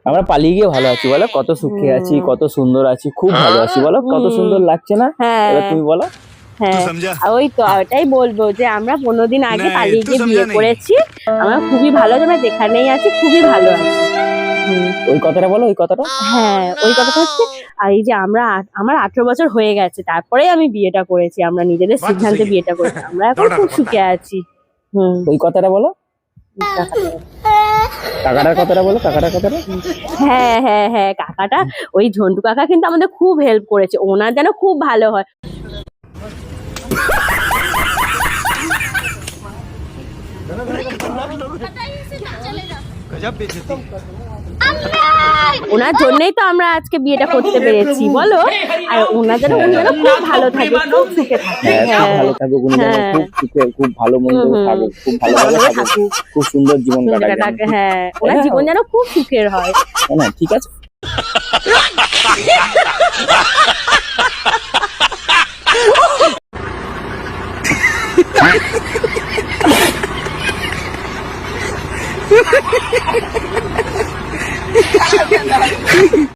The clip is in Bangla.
আমরা পালিয়ে গিয়ে ভালো আছি বলো, কত সুখে আছি, কত সুন্দর আছি, খুব ভালো আছি বলো, কত সুন্দর লাগছে না? এবার তুমি বলো। হ্যাঁ, ওই তো ওটাই বলবো যে আমরা 15 দিন আগে পালিয়ে গিয়ে বিয়ে করেছি। আমরা খুবই ভালো, আমরা যেখানেই আছি খুবই ভালো আছি। ওই কথাটা বলো, ওই কথাটা। হ্যাঁ, ওই কথাটা হচ্ছে এই যে আমার 18 বছর হয়ে গেছে, তারপরে আমি বিয়েটা করেছি, আমরা নিজেদের সিদ্ধান্তে বিয়েটা করেছি, আমরা এখন খুব সুখে আছি। ওই কথাটা বলো, কাকাটার কথাটা বলো, কাকাটার কথাটা। হ্যাঁ হ্যাঁ হ্যাঁ, কাকাটা ওই ঝন্টু কাকা কিন্তু আমাদের খুব হেল্প করেছে, ওনার যেন খুব ভালো হয়। ওনার জন্যই তো আমরা আজকে বিয়েটা করতে পেরেছি বলো। আর ওনার যেন উনি যেন খুব ভালো থাকে, খুব সুখে থাকে। ভালো থাকুক উনি, যেন খুব সুখে, খুব ভালো মন্দ থাকুক, খুব ভালোভাবে থাকুক, খুব সুন্দর জীবন কাটাক। হ্যাঁ, ওনার জীবন যেন খুব সুখের হয়। না ঠিক আছে।